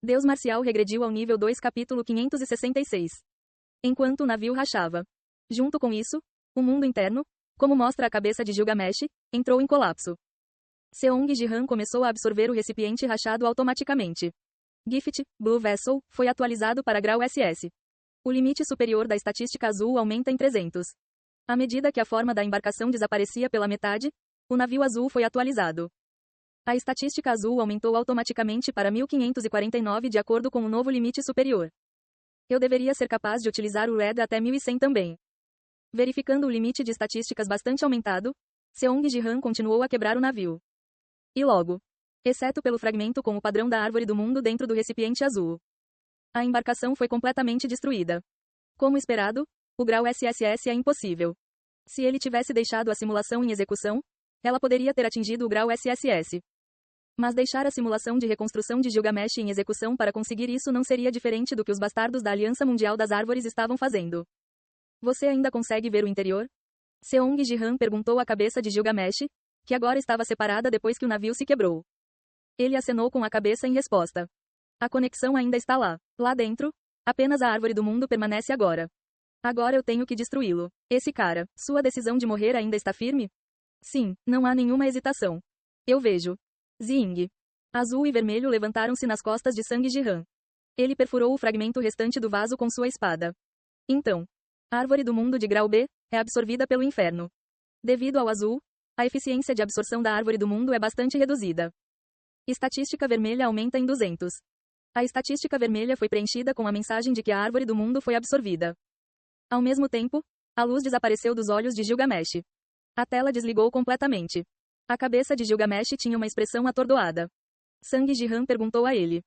Deus Marcial regrediu ao nível 2 capítulo 566. Enquanto o navio rachava. Junto com isso, o mundo interno, como mostra a cabeça de Gilgamesh, entrou em colapso. Seong Jihan começou a absorver o recipiente rachado automaticamente. Gift, Blue Vessel, foi atualizado para grau SS. O limite superior da estatística azul aumenta em 300. À medida que a forma da embarcação desaparecia pela metade, o navio azul foi atualizado. A estatística azul aumentou automaticamente para 1549 de acordo com o novo limite superior. Eu deveria ser capaz de utilizar o Red até 1100 também. Verificando o limite de estatísticas bastante aumentado, Seong Jihan continuou a quebrar o navio. E logo. Exceto pelo fragmento com o padrão da árvore do mundo dentro do recipiente azul. A embarcação foi completamente destruída. Como esperado, o grau SSS é impossível. Se ele tivesse deixado a simulação em execução, ela poderia ter atingido o grau SSS. Mas deixar a simulação de reconstrução de Gilgamesh em execução para conseguir isso não seria diferente do que os bastardos da Aliança Mundial das Árvores estavam fazendo. Você ainda consegue ver o interior? Seong Jihan perguntou à cabeça de Gilgamesh, que agora estava separada depois que o navio se quebrou. Ele acenou com a cabeça em resposta. A conexão ainda está lá. Lá dentro, apenas a árvore do mundo permanece agora. Agora eu tenho que destruí-lo. Esse cara, sua decisão de morrer ainda está firme? Sim, não há nenhuma hesitação. Eu vejo. Zing. Azul e vermelho levantaram-se nas costas de Sang Jihan. Ele perfurou o fragmento restante do vaso com sua espada. Então, a árvore do mundo de grau B é absorvida pelo inferno. Devido ao azul, a eficiência de absorção da árvore do mundo é bastante reduzida. Estatística vermelha aumenta em 200. A estatística vermelha foi preenchida com a mensagem de que a árvore do mundo foi absorvida. Ao mesmo tempo, a luz desapareceu dos olhos de Gilgamesh. A tela desligou completamente. A cabeça de Gilgamesh tinha uma expressão atordoada. Sang Jihan perguntou a ele.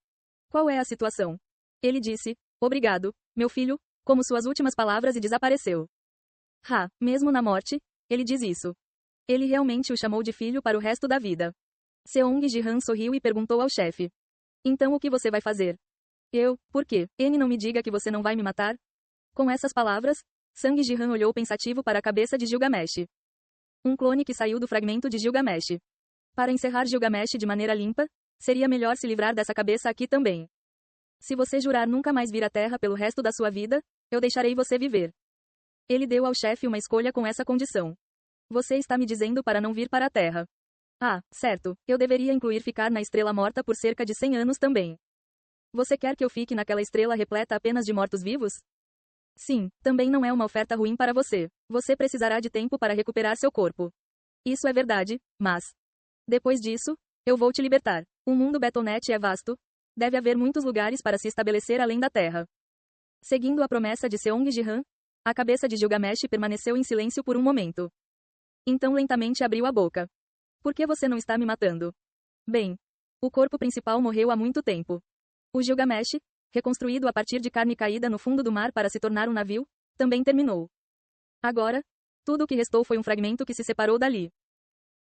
Qual é a situação? Ele disse, obrigado, meu filho, como suas últimas palavras e desapareceu. Mesmo na morte, ele diz isso. Ele realmente o chamou de filho para o resto da vida. Seong Jihan sorriu e perguntou ao chefe. Então o que você vai fazer? Por quê? N não me diga que você não vai me matar? Com essas palavras, Sang Jihan olhou pensativo para a cabeça de Gilgamesh. Um clone que saiu do fragmento de Gilgamesh. Para encerrar Gilgamesh de maneira limpa, seria melhor se livrar dessa cabeça aqui também. Se você jurar nunca mais vir à Terra pelo resto da sua vida, eu deixarei você viver. Ele deu ao chefe uma escolha com essa condição. Você está me dizendo para não vir para a Terra. Certo, eu deveria incluir ficar na estrela morta por cerca de 100 anos também. Você quer que eu fique naquela estrela repleta apenas de mortos-vivos? Sim, também não é uma oferta ruim para você. Você precisará de tempo para recuperar seu corpo. Isso é verdade, mas... Depois disso, eu vou te libertar. O mundo Betonet é vasto. Deve haver muitos lugares para se estabelecer além da Terra. Seguindo a promessa de Seong Jihan, a cabeça de Gilgamesh permaneceu em silêncio por um momento. Então lentamente abriu a boca. Por que você não está me matando? Bem, o corpo principal morreu há muito tempo. O Gilgamesh, reconstruído a partir de carne caída no fundo do mar para se tornar um navio, também terminou. Agora, tudo o que restou foi um fragmento que se separou dali.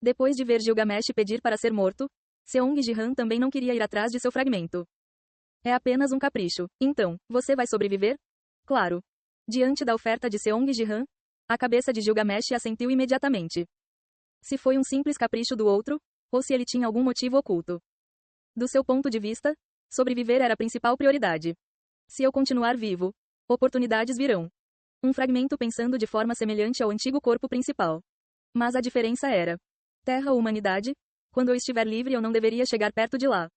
Depois de ver Gilgamesh pedir para ser morto, Seong Jihan também não queria ir atrás de seu fragmento. É apenas um capricho. Então, você vai sobreviver? Claro. Diante da oferta de Seong Jihan, a cabeça de Gilgamesh assentiu imediatamente. Se foi um simples capricho do outro, ou se ele tinha algum motivo oculto. Do seu ponto de vista, sobreviver era a principal prioridade. Se eu continuar vivo, oportunidades virão. Um fragmento pensando de forma semelhante ao antigo corpo principal. Mas a diferença era: Terra ou humanidade? Quando eu estiver livre eu não deveria chegar perto de lá.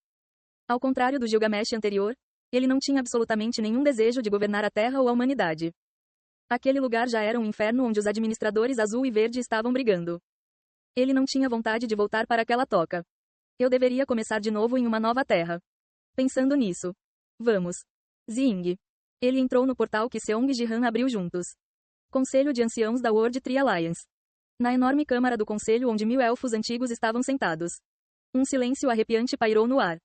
Ao contrário do Gilgamesh anterior, ele não tinha absolutamente nenhum desejo de governar a Terra ou a humanidade. Aquele lugar já era um inferno onde os administradores azul e verde estavam brigando. Ele não tinha vontade de voltar para aquela toca. Eu deveria começar de novo em uma nova terra. Pensando nisso. Vamos. Zing. Ele entrou no portal que Seong Jihan abriu juntos. Conselho de Anciãos da World Tree Alliance. Na enorme câmara do conselho onde 1000 elfos antigos estavam sentados. Um silêncio arrepiante pairou no ar.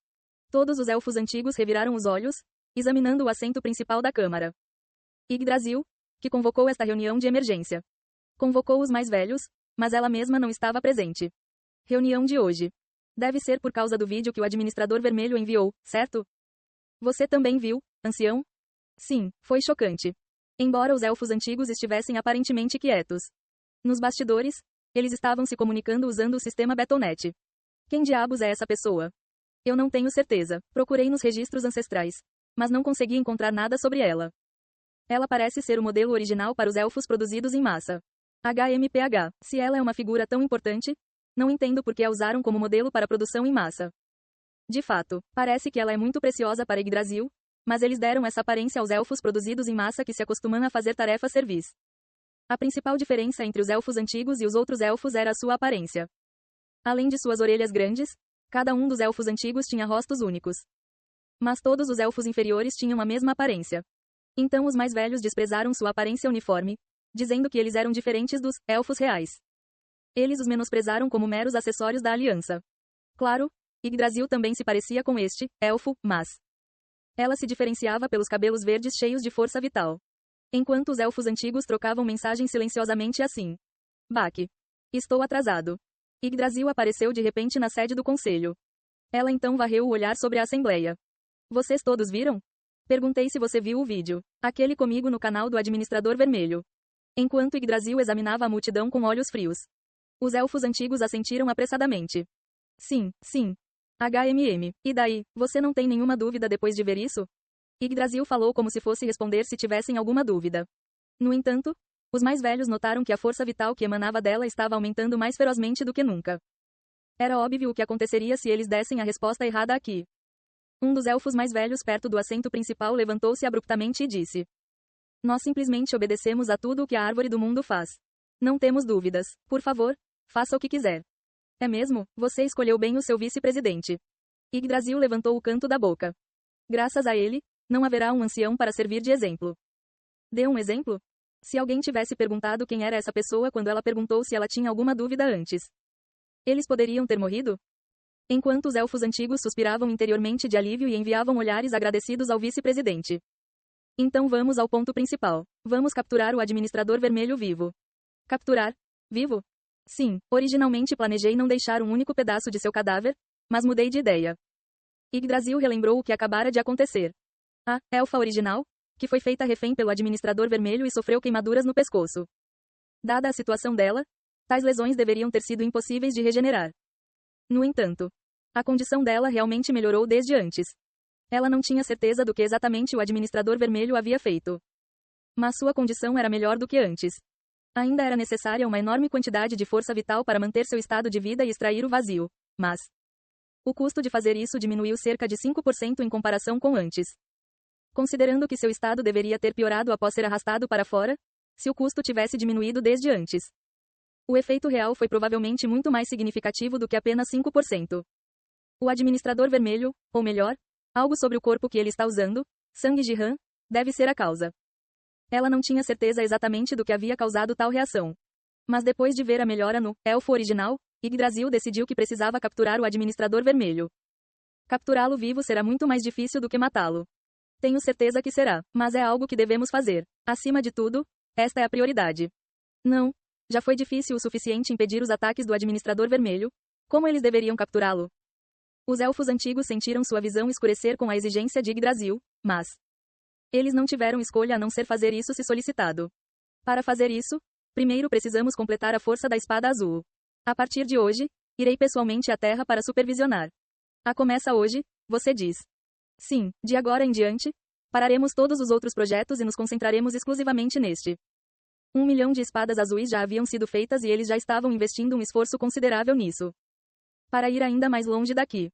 Todos os elfos antigos reviraram os olhos, examinando o assento principal da câmara. Yggdrasil, que convocou esta reunião de emergência. Convocou os mais velhos, mas ela mesma não estava presente. Reunião de hoje. Deve ser por causa do vídeo que o administrador vermelho enviou, certo? Você também viu, ancião? Sim, foi chocante. Embora os elfos antigos estivessem aparentemente quietos. Nos bastidores, eles estavam se comunicando usando o sistema Betonet. Quem diabos é essa pessoa? Eu não tenho certeza. Procurei nos registros ancestrais, mas não consegui encontrar nada sobre ela. Ela parece ser o modelo original para os elfos produzidos em massa. HMPH. Se ela é uma figura tão importante, não entendo por que a usaram como modelo para produção em massa. De fato, parece que ela é muito preciosa para Yggdrasil, mas eles deram essa aparência aos elfos produzidos em massa que se acostumam a fazer tarefas servis. A principal diferença entre os elfos antigos e os outros elfos era a sua aparência. Além de suas orelhas grandes, cada um dos elfos antigos tinha rostos únicos. Mas todos os elfos inferiores tinham a mesma aparência. Então os mais velhos desprezaram sua aparência uniforme, dizendo que eles eram diferentes dos elfos reais. Eles os menosprezaram como meros acessórios da aliança. Claro, Yggdrasil também se parecia com este elfo, mas ela se diferenciava pelos cabelos verdes cheios de força vital. Enquanto os elfos antigos trocavam mensagens silenciosamente assim: Bak. Estou atrasado. Yggdrasil apareceu de repente na sede do conselho. Ela então varreu o olhar sobre a assembleia. Vocês todos viram? Perguntei se você viu o vídeo. Aquele comigo no canal do Administrador Vermelho. Enquanto Yggdrasil examinava a multidão com olhos frios. Os elfos antigos assentiram apressadamente. Sim, sim. HMM. E daí, você não tem nenhuma dúvida depois de ver isso? Yggdrasil falou como se fosse responder se tivessem alguma dúvida. No entanto, os mais velhos notaram que a força vital que emanava dela estava aumentando mais ferozmente do que nunca. Era óbvio o que aconteceria se eles dessem a resposta errada aqui. Um dos elfos mais velhos perto do assento principal levantou-se abruptamente e disse: Nós simplesmente obedecemos a tudo o que a árvore do mundo faz. Não temos dúvidas. Por favor, faça o que quiser. É mesmo? Você escolheu bem o seu vice-presidente. Yggdrasil levantou o canto da boca. Graças a ele, não haverá um ancião para servir de exemplo. Dê um exemplo? Se alguém tivesse perguntado quem era essa pessoa quando ela perguntou se ela tinha alguma dúvida antes, eles poderiam ter morrido? Enquanto os elfos antigos suspiravam interiormente de alívio e enviavam olhares agradecidos ao vice-presidente. Então vamos ao ponto principal. Vamos capturar o administrador vermelho vivo. Capturar? Vivo? Sim, originalmente planejei não deixar um único pedaço de seu cadáver, mas mudei de ideia. Yggdrasil relembrou o que acabara de acontecer. A elfa original, que foi feita refém pelo administrador vermelho e sofreu queimaduras no pescoço. Dada a situação dela, tais lesões deveriam ter sido impossíveis de regenerar. No entanto, a condição dela realmente melhorou desde antes. Ela não tinha certeza do que exatamente o administrador vermelho havia feito. Mas sua condição era melhor do que antes. Ainda era necessária uma enorme quantidade de força vital para manter seu estado de vida e extrair o vazio, mas o custo de fazer isso diminuiu cerca de 5% em comparação com antes. Considerando que seu estado deveria ter piorado após ser arrastado para fora, se o custo tivesse diminuído desde antes, o efeito real foi provavelmente muito mais significativo do que apenas 5%. O administrador vermelho, ou melhor, algo sobre o corpo que ele está usando, sangue de Han, deve ser a causa. Ela não tinha certeza exatamente do que havia causado tal reação. Mas depois de ver a melhora no elfo original, Yggdrasil decidiu que precisava capturar o administrador vermelho. Capturá-lo vivo será muito mais difícil do que matá-lo. Tenho certeza que será, mas é algo que devemos fazer. Acima de tudo, esta é a prioridade. Não. Já foi difícil o suficiente impedir os ataques do administrador vermelho. Como eles deveriam capturá-lo? Os elfos antigos sentiram sua visão escurecer com a exigência de Yggdrasil, mas eles não tiveram escolha a não ser fazer isso se solicitado. Para fazer isso, primeiro precisamos completar a força da espada azul. A partir de hoje, irei pessoalmente à Terra para supervisionar. A começa hoje, você diz. Sim, de agora em diante, pararemos todos os outros projetos e nos concentraremos exclusivamente neste. 1 milhão de espadas azuis já haviam sido feitas e eles já estavam investindo um esforço considerável nisso. Para ir ainda mais longe daqui.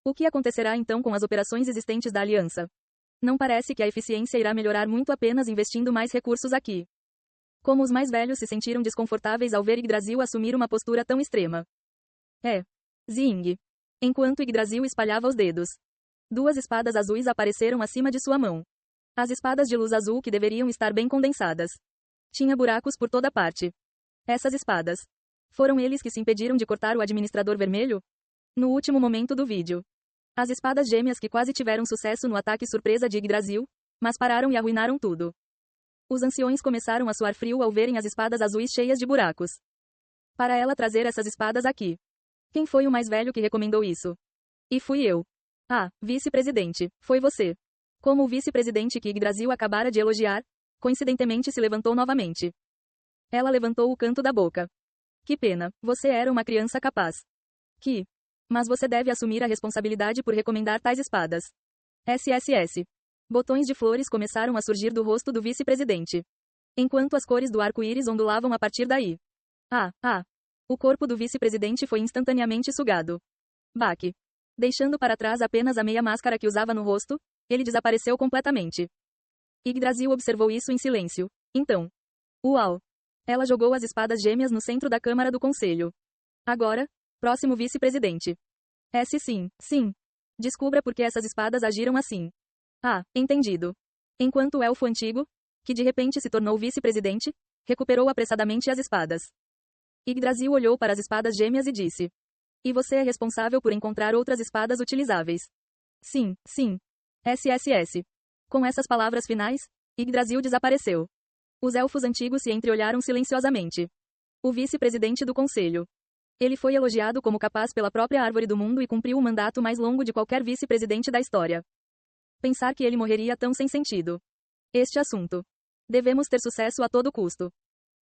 O que acontecerá então com as operações existentes da Aliança? Não parece que a eficiência irá melhorar muito apenas investindo mais recursos aqui. Como os mais velhos se sentiram desconfortáveis ao ver Yggdrasil assumir uma postura tão extrema. Zing. Enquanto Yggdrasil espalhava os dedos, 2 espadas azuis apareceram acima de sua mão. As espadas de luz azul que deveriam estar bem condensadas. Tinha buracos por toda parte. Essas espadas. Foram eles que se impediram de cortar o administrador vermelho? No último momento do vídeo. As espadas gêmeas que quase tiveram sucesso no ataque surpresa de Yggdrasil, mas pararam e arruinaram tudo. Os anciões começaram a suar frio ao verem as espadas azuis cheias de buracos. Para ela trazer essas espadas aqui. Quem foi o mais velho que recomendou isso? E fui eu. Vice-presidente, foi você. Como o vice-presidente que Yggdrasil acabara de elogiar, coincidentemente se levantou novamente. Ela levantou o canto da boca. Que pena, você era uma criança capaz. Que Mas você deve assumir a responsabilidade por recomendar tais espadas. SSS. Botões de flores começaram a surgir do rosto do vice-presidente. Enquanto as cores do arco-íris ondulavam a partir daí. O corpo do vice-presidente foi instantaneamente sugado. Baque. Deixando para trás apenas a meia máscara que usava no rosto, ele desapareceu completamente. Yggdrasil observou isso em silêncio. Então. Uau! Ela jogou as espadas gêmeas no centro da Câmara do Conselho. Agora, próximo vice-presidente. Sim. Descubra por que essas espadas agiram assim. Entendido. Enquanto o elfo antigo, que de repente se tornou vice-presidente, recuperou apressadamente as espadas. Yggdrasil olhou para as espadas gêmeas e disse: E você é responsável por encontrar outras espadas utilizáveis. Sim. SSS. Com essas palavras finais, Yggdrasil desapareceu. Os elfos antigos se entreolharam silenciosamente. O vice-presidente do conselho. Ele foi elogiado como capaz pela própria árvore do mundo e cumpriu o mandato mais longo de qualquer vice-presidente da história. Pensar que ele morreria tão sem sentido. Este assunto. Devemos ter sucesso a todo custo.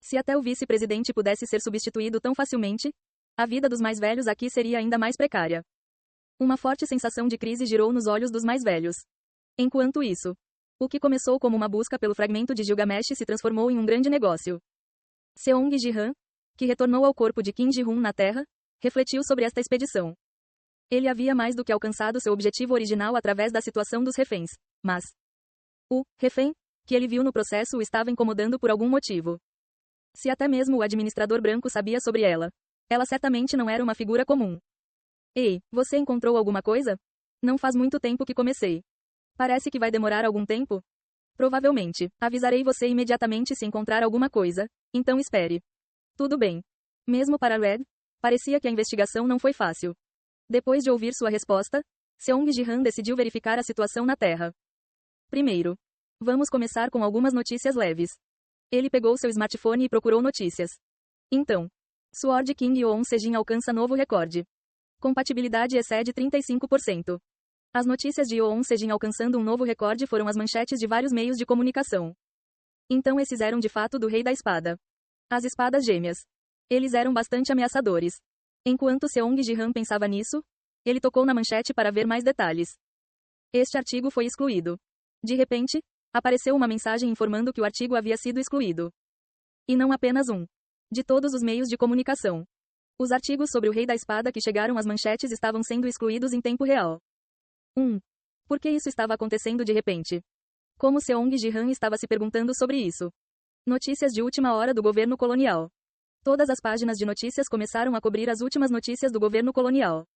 Se até o vice-presidente pudesse ser substituído tão facilmente, a vida dos mais velhos aqui seria ainda mais precária. Uma forte sensação de crise girou nos olhos dos mais velhos. Enquanto isso, o que começou como uma busca pelo fragmento de Gilgamesh se transformou em um grande negócio. Seong Ji-han, que retornou ao corpo de Kim Ji-hun na Terra, refletiu sobre esta expedição. Ele havia mais do que alcançado seu objetivo original através da situação dos reféns, mas o refém que ele viu no processo o estava incomodando por algum motivo. Se até mesmo o administrador branco sabia sobre ela, ela certamente não era uma figura comum. Ei, você encontrou alguma coisa? Não faz muito tempo que comecei. Parece que vai demorar algum tempo? Provavelmente. Avisarei você imediatamente se encontrar alguma coisa, então espere. Tudo bem. Mesmo para Red, parecia que a investigação não foi fácil. Depois de ouvir sua resposta, Seong Ji-han decidiu verificar a situação na Terra. Primeiro, vamos começar com algumas notícias leves. Ele pegou seu smartphone e procurou notícias. Então, Sword King Yoon Sejin alcança novo recorde. Compatibilidade excede 35%. As notícias de Yoon Sejin alcançando um novo recorde foram as manchetes de vários meios de comunicação. Então esses eram de fato do Rei da Espada. As espadas gêmeas. Eles eram bastante ameaçadores. Enquanto Seong Ji-han pensava nisso, ele tocou na manchete para ver mais detalhes. Este artigo foi excluído. De repente, apareceu uma mensagem informando que o artigo havia sido excluído. E não apenas um. De todos os meios de comunicação. Os artigos sobre o Rei da Espada que chegaram às manchetes estavam sendo excluídos em tempo real. Por que isso estava acontecendo de repente? Como Seong Ji-han estava se perguntando sobre isso? Notícias de última hora do governo colonial. Todas as páginas de notícias começaram a cobrir as últimas notícias do governo colonial.